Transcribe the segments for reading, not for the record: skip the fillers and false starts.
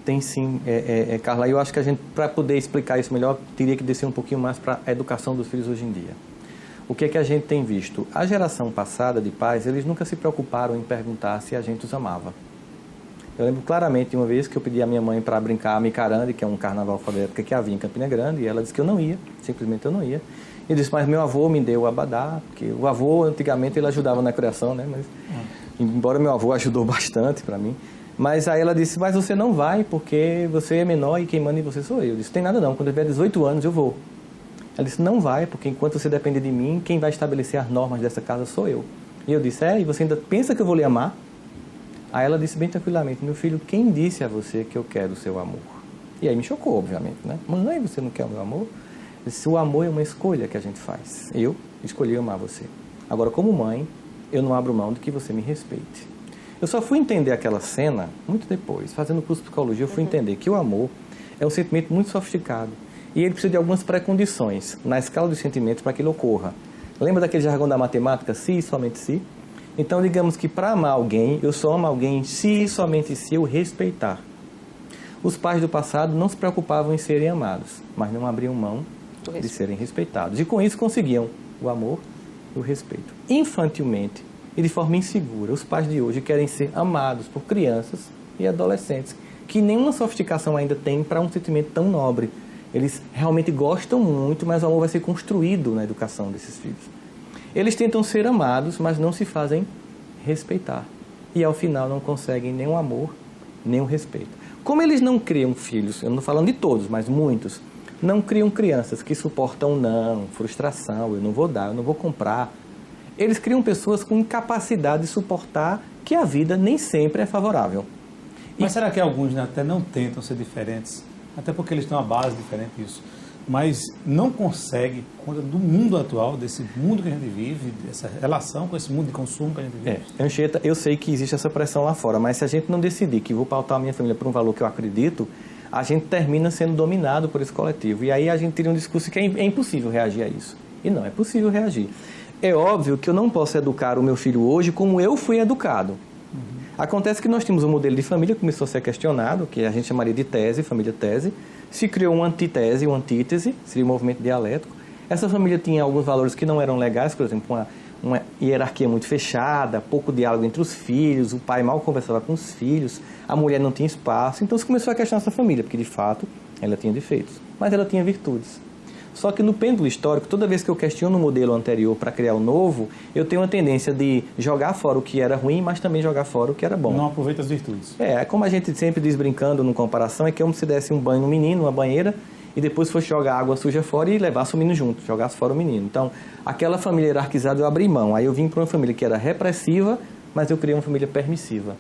Tem sim, Carla. Eu acho que a gente, para poder explicar isso melhor, teria que descer um pouquinho mais para a educação dos filhos hoje em dia. O que é que a gente tem visto? A geração passada de pais, eles nunca se preocuparam em perguntar se a gente os amava. Eu lembro claramente de uma vez que eu pedi à minha mãe para brincar a Micarande, que é um carnaval fora da época que havia em Campina Grande, e ela disse que eu não ia, simplesmente eu não ia. E disse, mas meu avô me deu o abadá, porque o avô, antigamente, ele ajudava na criação, né? Mas, embora meu avô ajudou bastante para mim. Mas aí ela disse, mas você não vai, porque você é menor e quem manda em você sou eu. Eu disse, tem nada não, quando eu tiver 18 anos eu vou. Ela disse, não vai, porque enquanto você depender de mim, quem vai estabelecer as normas dessa casa sou eu. E eu disse, e você ainda pensa que eu vou lhe amar? Aí ela disse bem tranquilamente, meu filho, quem disse a você que eu quero o seu amor? E aí me chocou, obviamente, né? Mãe, você não quer o meu amor? Eu disse, o amor é uma escolha que a gente faz. Eu escolhi amar você. Agora, como mãe, eu não abro mão de que você me respeite. Eu só fui entender aquela cena muito depois. Fazendo curso de psicologia, eu fui entender que o amor é um sentimento muito sofisticado. E ele precisa de algumas pré-condições na escala dos sentimentos para que ele ocorra. Lembra daquele jargão da matemática, se e somente se? Então, digamos que para amar alguém, eu só amo alguém se e somente se eu respeitar. Os pais do passado não se preocupavam em serem amados, mas não abriam mão de serem respeitados. E com isso conseguiam o amor e o respeito. Infantilmente e de forma insegura, os pais de hoje querem ser amados por crianças e adolescentes, que nenhuma sofisticação ainda tem para um sentimento tão nobre. Eles realmente gostam muito, mas o amor vai ser construído na educação desses filhos. Eles tentam ser amados, mas não se fazem respeitar. E ao final não conseguem nem o amor, nem o respeito. Como eles não criam filhos, eu não estou falando de todos, mas muitos, não criam crianças que suportam não, frustração, eu não vou dar, eu não vou comprar. Eles criam pessoas com incapacidade de suportar que a vida nem sempre é favorável. Mas será que alguns até não tentam ser diferentes? Até porque eles têm uma base diferente disso. Mas não conseguem, por conta do mundo atual, desse mundo que a gente vive, dessa relação com esse mundo de consumo que a gente vive. Anchieta, eu sei que existe essa pressão lá fora, mas se a gente não decidir que vou pautar a minha família por um valor que eu acredito, a gente termina sendo dominado por esse coletivo. E aí a gente tira um discurso que é impossível reagir a isso. E não, é possível reagir. É óbvio que eu não posso educar o meu filho hoje como eu fui educado. Acontece que nós tínhamos um modelo de família que começou a ser questionado, que a gente chamaria de tese, família tese. Se criou uma antitese, uma antítese, seria um movimento dialético. Essa família tinha alguns valores que não eram legais, por exemplo, uma hierarquia muito fechada, pouco diálogo entre os filhos, o pai mal conversava com os filhos, a mulher não tinha espaço. Então se começou a questionar essa família, porque de fato ela tinha defeitos, mas ela tinha virtudes. Só que no pêndulo histórico, toda vez que eu questiono o modelo anterior para criar o novo, eu tenho uma tendência de jogar fora o que era ruim, mas também jogar fora o que era bom. Não aproveita as virtudes. Como a gente sempre diz brincando no comparação, é que como se desse um banho no menino, uma banheira, e depois fosse jogar água suja fora e levasse o menino junto, jogasse fora o menino. Então, aquela família hierarquizada eu abri mão. Aí eu vim para uma família que era repressiva, mas eu criei uma família permissiva.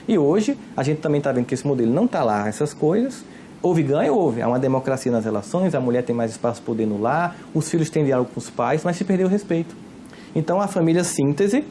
E hoje, a gente também está vendo que esse modelo não está lá, essas coisas. Houve ganho? Houve. Há uma democracia nas relações, a mulher tem mais espaço de poder no lar, os filhos têm diálogo com os pais, mas se perdeu o respeito. Então, a família síntese,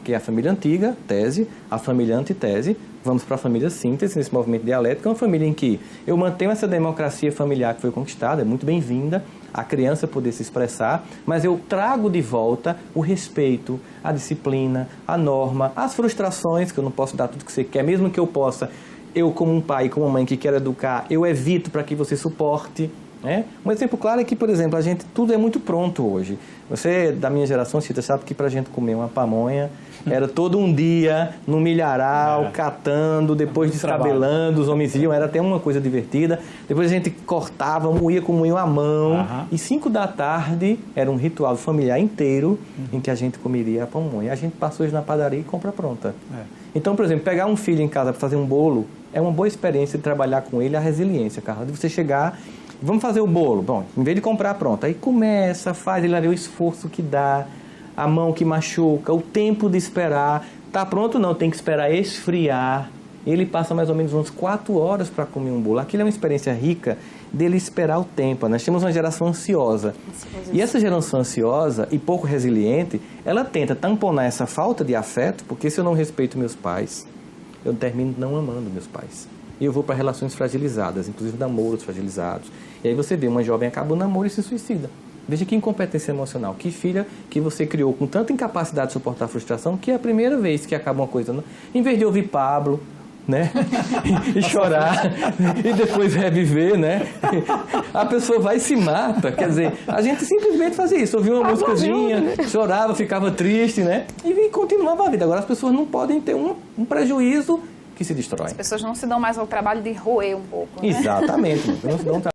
que é a família antiga, tese, a família antitese, vamos para a família síntese, nesse movimento dialético, é uma família em que eu mantenho essa democracia familiar que foi conquistada, é muito bem-vinda, a criança poder se expressar, mas eu trago de volta o respeito, a disciplina, a norma, as frustrações, que eu não posso dar tudo que você quer, mesmo que eu possa. Eu, como um pai, como uma mãe que quero educar, eu evito para que você suporte. Né? Um exemplo claro é que, por exemplo, tudo é muito pronto hoje. Você, da minha geração, Cita, sabe que para a gente comer uma pamonha era todo um dia no milharal, catando, depois descabelando, os homens iam, era até uma coisa divertida. Depois a gente cortava, moía com moinho à mão. E 5 da tarde era um ritual familiar inteiro em que a gente comeria a pamonha. A gente passa hoje na padaria e compra pronta. Então, por exemplo, pegar um filho em casa para fazer um bolo é uma boa experiência de trabalhar com ele a resiliência, Carla. De você chegar, vamos fazer o bolo. Bom, em vez de comprar pronto, aí começa, faz, ele vai ver o esforço que dá, a mão que machuca, o tempo de esperar. Tá pronto? Não, tem que esperar esfriar. Ele passa mais ou menos umas 4 horas para comer um bolo. Aquilo é uma experiência rica dele esperar o tempo. Nós temos uma geração ansiosa. E essa geração ansiosa e pouco resiliente, ela tenta tamponar essa falta de afeto, porque se eu não respeito meus pais, eu termino não amando meus pais. E eu vou para relações fragilizadas, inclusive namoros fragilizados. E aí você vê uma jovem acaba o namoro e se suicida. Veja que incompetência emocional, que filha que você criou com tanta incapacidade de suportar a frustração, que é a primeira vez que acaba uma coisa. Em vez de ouvir Pablo, né? E chorar, e depois reviver, né? A pessoa vai e se mata. Quer dizer, a gente simplesmente fazia isso, ouvia uma músicazinha, chorava, ficava triste, né? E continuava a vida. Agora as pessoas não podem ter um prejuízo que se destrói. As pessoas não se dão mais ao trabalho de roer um pouco, né? Exatamente, não se dão